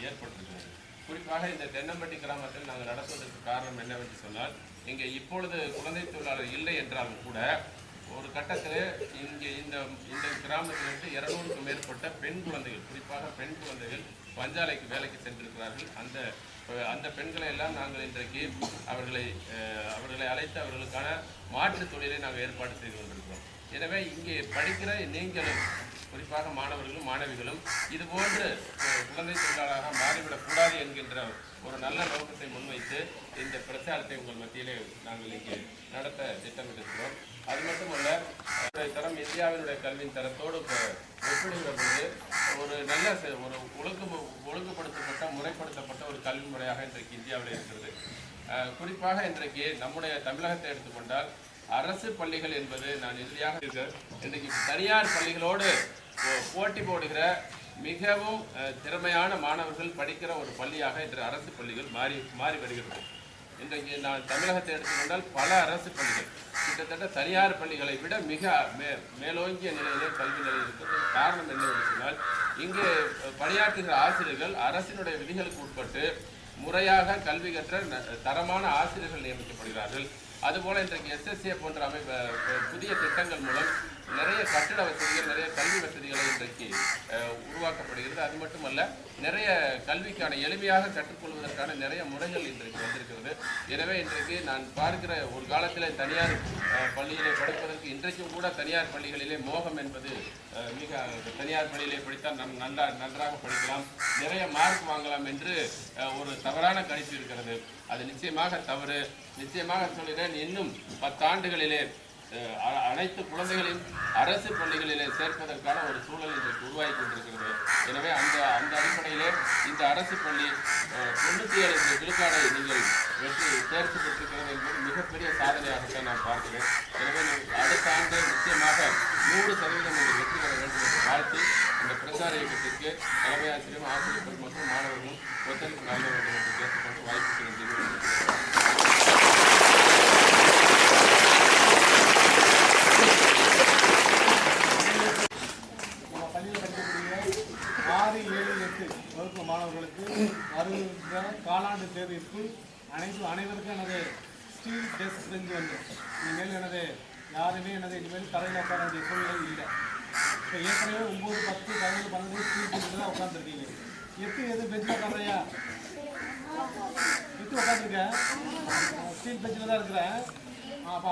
ஏற்பட்டிருக்கிறது. குறிப்பாக இந்த தென்னம்பட்டி கிராமத்தில் நாங்கள் நடத்துவதற்கு காரணம் என்னவென்று சொன்னால், இங்கே இப்பொழுது குழந்தை தொழிலாளர் இல்லை என்றாலும் கூட ஒரு கட்டத்தில் இங்கே இந்த இந்த கிராமத்திலிருந்து 200க்கும் மேற்பட்ட பெண் குழந்தைகள், குறிப்பாக பெண் குழந்தைகள் பஞ்சாலைக்கு வேலைக்கு சென்றிருக்கிறார்கள். அந்த பெண்களை எல்லாம் நாங்கள் இன்றைக்கு அவர்களை அழைத்து அவர்களுக்கான மாற்றுத் தொழிலை நாங்கள் ஏற்பாடு செய்து கொண்டிருக்கிறோம். எனவே இங்கே படிக்கிற நீங்களும், குறிப்பாக மாணவர்களும் மாணவிகளும் இதுபோன்று குழந்தை தொழிலாளராக மாறிவிடக்கூடாது என்கின்ற ஒரு நல்ல நோக்கத்தை முன்வைத்து இந்த பிரச்சாரத்தை உங்கள் மத்தியிலே நாங்கள் இங்கே நடத்த திட்டமிட்டிருக்கிறோம். அது மட்டுமல்ல, தரம் இந்தியாவினுடைய கல்வியின் தரத்தோடு ஒப்பிடுகிற போது ஒரு நல்ல ஒரு ஒழுங்குபடுத்தப்பட்ட முறைப்படுத்தப்பட்ட ஒரு கல்வி முறையாக இன்றைக்கு இந்தியாவில் இருக்கிறது. குறிப்பாக இன்றைக்கு நம்முடைய தமிழகத்தை எடுத்துக்கொண்டால் அரசு பள்ளிகள் என்பது நான் இறுதியாக இன்றைக்கு தனியார் பள்ளிகளோடு போட்டி போடுகிற மிகவும் திறமையான மாணவர்கள் படிக்கிற ஒரு பள்ளியாக இன்று அரசு பள்ளிகள் மாறி வருகிறது. இன்றைக்கு நான் தமிழகத்தை எடுத்துக்கொண்டால் பல அரசு பள்ளிகள் கிட்டத்தட்ட தனியார் பள்ளிகளை விட மிக மேலோங்கிய நிலையிலே கல்வி நிலை இருக்கிறது. காரணம் என்னவென்று சொன்னால், இங்கே பணியாற்றுகிற ஆசிரியர்கள் அரசினுடைய விதிகளுக்கு உட்பட்டு முறையாக கல்வி கற்ற தரமான ஆசிரியர்கள் நியமிக்கப்படுகிறார்கள். அதுபோல இன்றைக்கு SSA போன்ற புதிய திட்டங்கள் மூலம் நிறைய கட்டிட வசதிகள், நிறைய கல்வி வசதிகளை இன்றைக்கு உருவாக்கப்படுகிறது. அது மட்டுமல்ல, நிறைய கல்விக்கான எளிமையாக கற்றுக்கொள்வதற்கான நிறைய முறைகள் இன்றைக்கு வந்திருக்கிறது. எனவே இன்றைக்கு நான் பார்க்கிற ஒரு காலத்தில் தனியார் பள்ளியிலே படிப்பதற்கு இன்றைக்கும் கூட தனியார் பள்ளிகளிலே மோகம் என்பது மிக தனியார் பள்ளியிலே படித்தால் நன்றாக படிக்கலாம், நிறைய மார்க் வாங்கலாம் என்று ஒரு தவறான கணிப்பு இருக்கிறது. அது நிச்சயமாக தவறு. நிச்சயமாக சொல்கிறேன், இன்னும் 10 ஆண்டுகளிலே அனைத்து குழந்தைகளையும் அரசு பள்ளிகளிலே சேர்ப்பதற்கான ஒரு சூழல் இன்றைக்கு உருவாகி கொண்டிருக்கிறது. எனவே அந்த அடிப்படையிலே இந்த அரசு பள்ளி 97 விழுக்காடை நீங்கள் தேர்ச்சி பெற்றிருக்கிறது என்பது மிகப்பெரிய சாதனையாகத்தான் நான் பார்க்கிறேன். எனவே அடுத்த ஆண்டு நிச்சயமாக 100% நீங்கள் வெற்றி பெற வேண்டும் என்று வாழ்த்து இந்த பிரச்சார இயக்கத்திற்கு தலைமை ஆசிரியரும் ஆசிரியர்கள் மற்றும் மாணவர்களும் ஒத்துழைப்பு நல்க வேண்டும் என்று கேட்டுக்கொண்டு வாய்ப்புக்கு நன்றி. மாணவர்களுக்கு வருகின்ற காலாண்டு தேர்விற்கு அனைவருக்கும் எனது ஸ்டீல் டெஸ்க் பெஞ்சு வந்து இனிமேல் யாருமே இனிமேல் தரையில் உட்கார வேண்டிய சூழ்நிலை இல்லை. இப்போ ஏற்கனவே 9, 10, 11, 12 ஸ்டீல் பெஞ்சில் தான் உட்காந்துருக்கீங்க. எது பெஞ்சில் உட்காந்துறையா? உட்காந்துருக்கேன், ஸ்டீல் பெஞ்சில் தான் இருக்கிறேன். அப்போ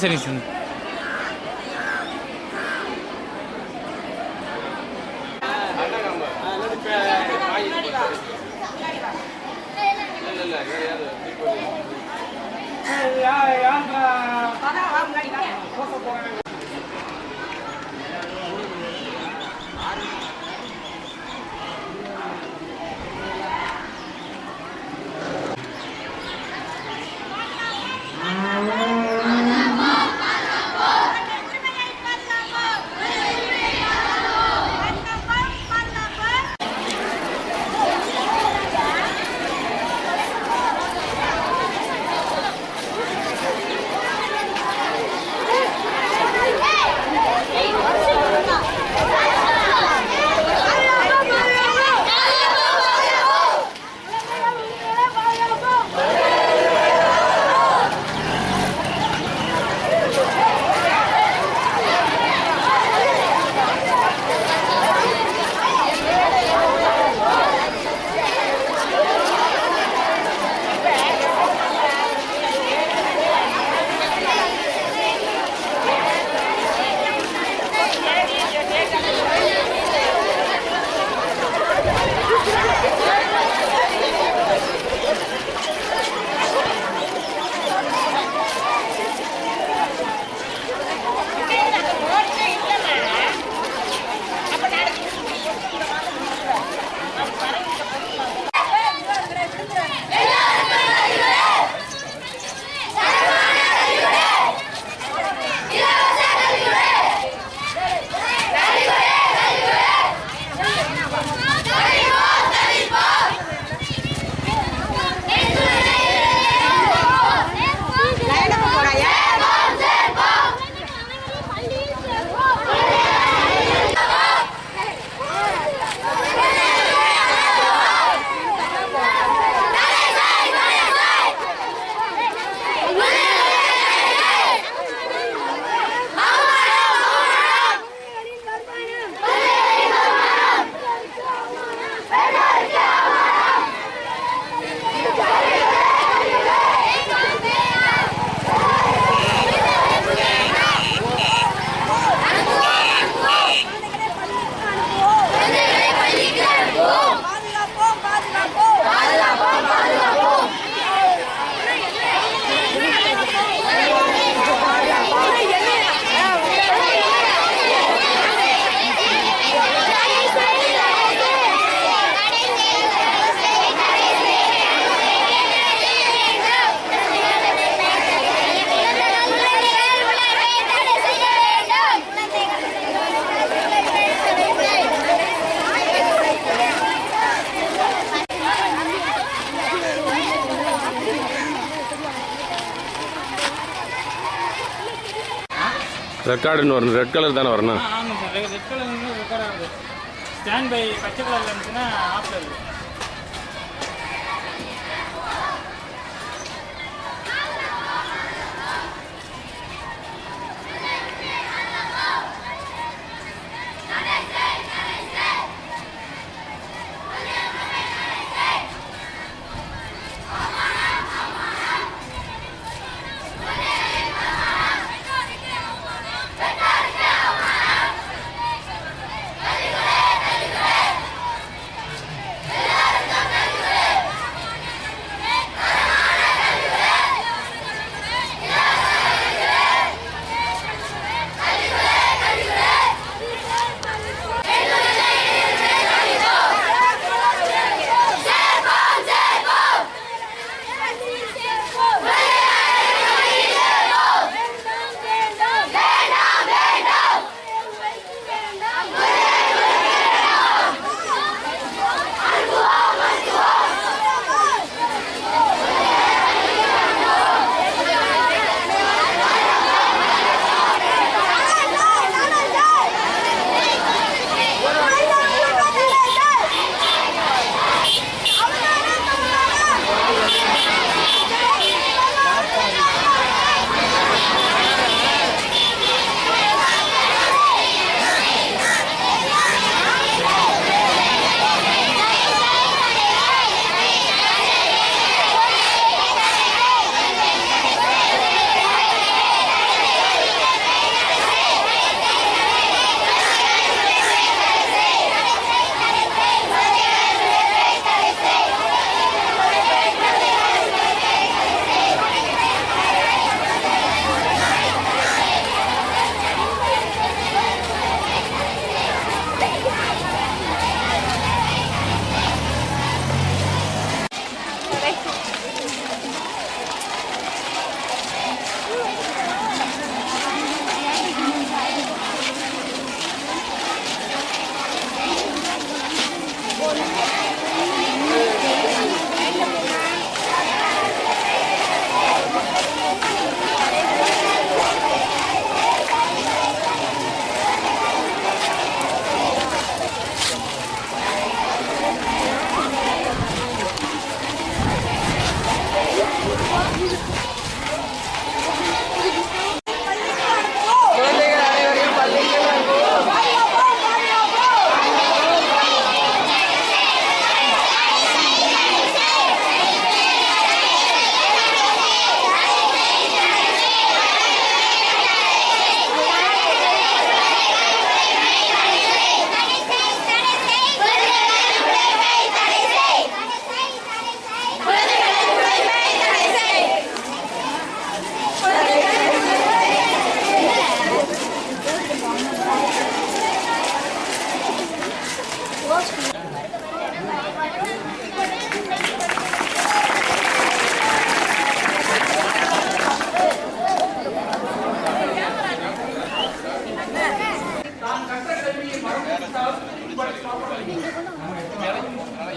சரி சார். ரெக்கார்டுன்னு வரணும், ரெட் கலர் தானே வரணும். ஆமாம் சார், ரெட் கலர் ரெக்கார்ட் ஆகுது. ஸ்டாண்ட் பை பச்சை கலரில் இருந்துச்சுன்னா ஆஃப்ல இருக்குது.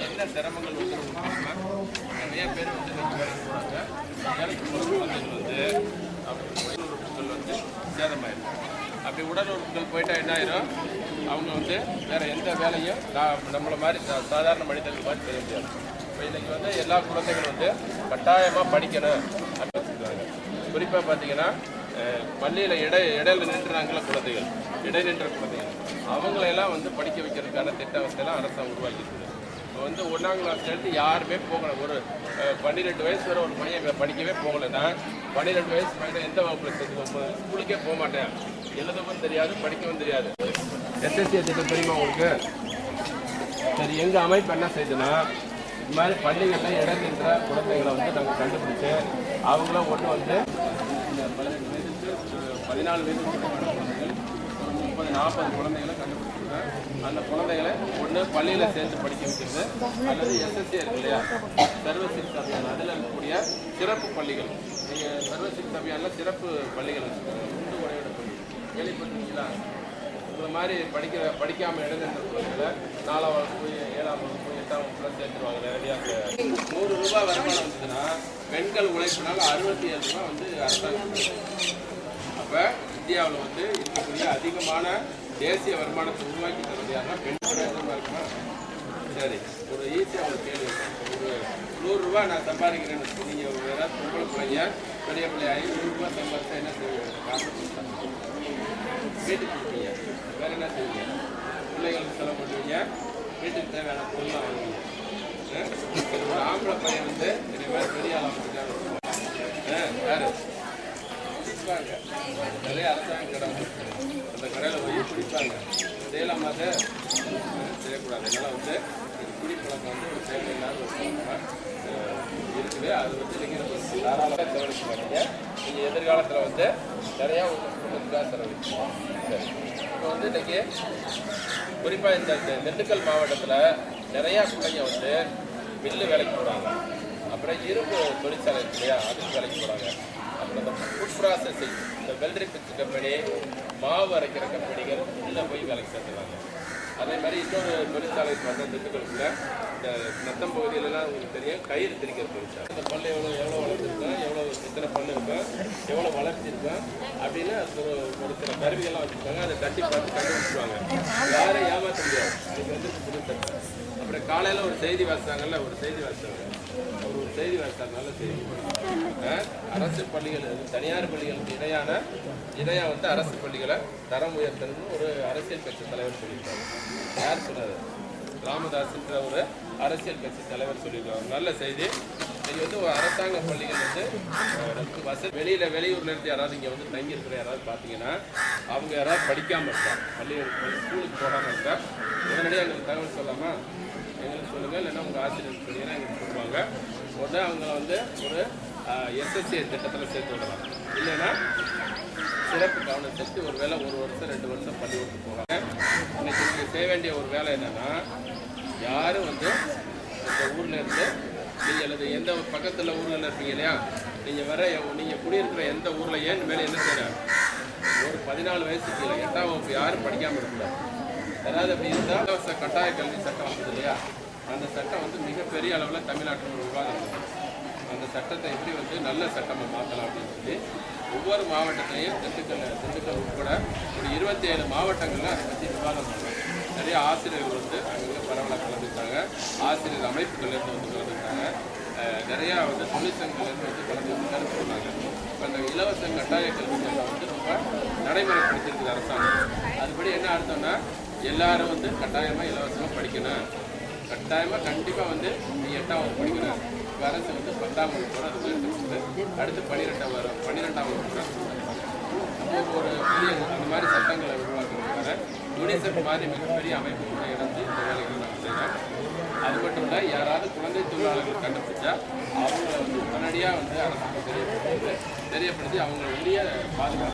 என்ன சிரமங்கள் வந்து நிறைய பேர் வந்து போகிறாங்க. வேலைக்கு போகிற குழந்தைகள் வந்து உடல் உறுப்புகள் வந்து சேதமாயிடும். அப்படி உடல் உறுப்புகள் போயிட்டா என்ன ஆயிரும், அவங்க வந்து வேறு எந்த வேலையும் நம்மளை மாதிரி சாதாரண மனிதர்கள் மாதிரி செய்ய முடியாது. இப்போ இன்றைக்கி வந்து எல்லா குழந்தைகளும் வந்து கட்டாயமாக படிக்கணும் அப்படின்னு சொல்லுவாங்க. குறிப்பாக பார்த்தீங்கன்னா பள்ளியில் இடையில நின்றுறாங்கள குழந்தைகள், நின்ற குழந்தைகள், அவங்களையெல்லாம் வந்து படிக்க வைக்கிறதுக்கான திட்டவசதியெல்லாம் அரசாங்கம் உருவாக்கிஇருக்குது. இப்போ வந்து 1ஆம் கிளாஸ்லேருந்து யாருமே போகலை. ஒரு 12 வயசு வரை ஒரு பையன் படிக்கவே போகலைன்னா 12 வயசு பையன் எந்த வகுப்பில் சேர்த்து ஸ்கூலுக்கே போக மாட்டேன், எழுதவும் தெரியாது படிக்கவும் தெரியாது. எஸ்எஸ்சி திட்டம் தெரியுமா உங்களுக்கு? சரி, எங்கள் அமைப்பு என்ன செய்யுதுன்னா இது மாதிரி பள்ளிகளில் இடைநின்ற குழந்தைகளை வந்து நாங்கள் கண்டுபிடிச்சு அவங்கள ஒன்று வந்து 14 வயது குழந்தைகள் 30-40 குழந்தைகளை கண்டுபிடிச்சிருக்கேன். அந்த குழந்தைகளை ஒன்று பள்ளியில் சேர்ந்து படிக்க வைக்கிறது, அல்லது எஸ்எஸ்சி இருக்கு இல்லையா, சர்வ சிக்ஷா அபியான், அதில் இருக்கக்கூடிய சிறப்பு பள்ளிகள். நீங்கள் சர்வ சிக்ஷா அபியானில் சிறப்பு பள்ளிகள் வச்சுருக்காங்க. உண்டு உரையோட பள்ளி கேள்விப்பட்டிருக்கீங்களா? இந்த மாதிரி படிக்காமல் இடைநின்ற குழந்தைகளை 4ஆம் வகுப்பு 7ஆம் வகுப்பு 8ஆம் வகுப்புலாம் சேர்த்துருவாங்க. நேரடியாக 100 ரூபாய் வருமானம் வந்ததுன்னா பெண்கள் உழைப்பினால 67 ரூபா வந்து அரசாங்கம். அப்போ இந்தியாவில் வந்து இருக்கக்கூடிய அதிகமான தேசிய வருமானத்தை உருவாக்கி தரது யாருன்னா பெண்கள் இருக்குமா? சரி, ஒரு ஈஸியாக ஒரு கேள்வி. ஒரு 100 ரூபா நான் சம்பாதிக்கிறேன்னு நீங்கள் ஏதாவது பொம்பளை பிள்ளைங்க பெரிய பிள்ளை 500 ரூபா சம்பாதிச்சா என்ன செய்வீங்க? காசு கொடுத்தாங்க வீட்டுக்கு கொடுப்பீங்க. வேற என்ன செய்வீங்க? பிள்ளைகளுக்கு செலவு பண்ணுவீங்க, வீட்டுக்கு தேவையான பொருள்லாம் வாங்குவீங்க. ஒரு ஆம்பளை பையன் வந்து பெரிய ஆள் அமைச்சிருக்காங்க யாரு குடிப்பாங்க. நிறைய அரசாங்க கடை வந்து அந்த கடையில் போய் குடிப்பாங்க. செய்யலாமா? அதை செய்யக்கூடாது. அதனால் வந்து குடிப்பழக்கம் வந்து ஒரு தேவையில்லாத ஒரு இருக்குது. அது வந்து நீங்கள் தாராளமாக செலவழிக்க மாட்டீங்க. நீங்கள் எதிர்காலத்தில் வந்து நிறையா குடும்பத்துக்காக செலவழிக்கணும். சரி, இப்போ வந்து இன்றைக்கி குறிப்பாக இந்த திண்டுக்கல் மாவட்டத்தில் நிறையா பிள்ளைங்க வந்து மில்லு வேலைக்கு போகிறாங்க. அப்புறம் இரும்பு தொழிற்சாலை இருக்கு இல்லையா, அதுக்கு வேலைக்கு போகிறாங்க. அப்புறம் இந்த ஃபுட் ப்ராசஸிங், இந்த வெல்டரி பிச்சு கம்பெனி, மாவு அரைக்கிற கம்பெனிகள் எல்லாம் போய் வேலைக்கு சேர்த்துறாங்க. அதே மாதிரி இன்னொரு தொழிற்சாலைக்கு வந்து திண்டுக்கலுக்குள்ள இந்த நத்தம் பகுதியிலலாம் உங்களுக்கு தெரியும், கயிறு திரிக்கிற தொழிற்சாலை. இந்த பல்லு எவ்வளோ வளர்ந்துருக்கோம், எத்தனை பல்லு இருக்கும், எவ்வளோ வளர்ச்சி இருக்கும் அப்படின்னு ஒரு சில கருவிகள்லாம் வச்சுருக்காங்க. அதை தட்டி பார்த்து கண்டுபிடிச்சிருவாங்க. யாரும் ஏமாற்ற முடியாது. அதுக்கு வந்து புதுசட்டம். அப்புறம் காலையில் ஒரு செய்தி வாசித்தாங்கல்ல, ஒரு செய்தி வாசித்தாங்க நல்ல செய்தி. அரசு பள்ளிகள், தனியார் பள்ளிகளுக்கு இணையாக வந்து அரசு பள்ளிகளை தரம் உயர்த்தணும்னு ஒரு அரசியல் கட்சி தலைவர் சொல்லியிருக்காரு. யார் சொன்னார்? ராமதாஸ்ன்ற ஒரு அரசியல் கட்சி தலைவர் சொல்லியிருக்காரு. நல்ல செய்தி. நீங்கள் வந்து ஒரு அரசாங்க பள்ளிகள் வந்து வெளியூர்ல இருந்து யாராவது இங்கே வந்து தங்கி இருக்கிற யாராவது பார்த்தீங்கன்னா அவங்க யாராவது படிக்காமல் இருக்காங்க, ஸ்கூலுக்கு போகாமல் இருக்கா, உடனடியாக எங்களுக்கு தகவல் சொல்லாமா? எங்களுக்கு சொல்லுங்கள், இல்லைன்னா உங்கள் ஆசிரியர் சொன்னீங்கன்னா எங்களுக்கு சொல்லுவாங்க. உடனே அவங்கள வந்து ஒரு எஸ்எஸ்ஏ திட்டத்தில் சேர்த்து விடலாம். இல்லைன்னா சிறப்பு கவனம் செலுத்தி ஒரு வேலை 1 வருஷம் 2 வருஷம் பள்ளிக்கூடத்துக்கு போவாங்க. இன்னைக்கு நீங்கள் செய்ய வேண்டிய ஒரு வேலை என்னென்னா, யாரும் வந்து இந்த ஊரில் இருந்து நீங்கள் அல்லது எந்த பக்கத்தில் ஊரில் இருப்பீங்க இல்லையா, நீங்கள் குடியிருக்கிற எந்த ஊரில் ஏன் மேலே என்ன செய்யணும், ஒரு 14 வயசுக்கு கீழே 8ஆம் வகுப்பு யாரும் படிக்காமல் இருக்கக்கூடாது. அதாவது அப்படி இருந்தால் இலவச கட்டாய கல்வி சட்டம் வந்தது இல்லையா, அந்த சட்டம் வந்து மிகப்பெரிய அளவில் தமிழ்நாட்டில் ஒரு விவாதம் இருக்குது. அந்த சட்டத்தை எப்படி வந்து நல்ல சட்டமாக மாற்றலாம் அப்படின்னு சொல்லி ஒவ்வொரு மாவட்டத்திலையும் திண்டுக்கல் உட்பட ஒரு 27 மாவட்டங்களில் அதை பற்றி விவாதம் பண்ணுறாங்க. நிறைய ஆசிரியர்கள் வந்து அங்கே பரவலாக கலந்துக்கிட்டாங்க. ஆசிரியர் அமைப்புகள்லேருந்து வந்து கலந்துக்கிட்டாங்க. நிறையா வந்து தொழிற்சங்கங்கள்லேருந்து வந்து கலந்து சொன்னாங்க. இப்போ அந்த இலவச கட்டாய கல்வி சட்டம் வந்து ரொம்ப நடைமுறைப்படுத்தியிருக்குது அரசாங்கம். அதுபடி என்ன அர்த்தம்னா, எல்லாரும் வந்து கட்டாயமாக இலவசமாக படிக்கணும். கண்டிப்பாக வந்து 8ஆம் வகுப்பு படிக்கணும். இப்போ அரசு வந்து 10ஆம் வகுப்பு வரை அது எடுத்துக்கிட்டு அடுத்து 12ஆம் வகுப்பு நம்ம ஒரு பெரிய அந்த மாதிரி சட்டங்களை உருவாக்குறதுக்காக யூனிசெஃப் மாதிரி மிகப்பெரிய அமைப்பு கூட இணைந்து இந்த வேலைகளை நம்ம செய்யலாம். அது மட்டும் இல்லை, யாராவது குழந்தை தொழிலாளர்கள் கண்டுபிடிச்சா அவங்கள வந்து உடனடியாக வந்து அரசுக்கு தெரியப்படுத்தி அவங்கள உரிய பாதுகாப்பு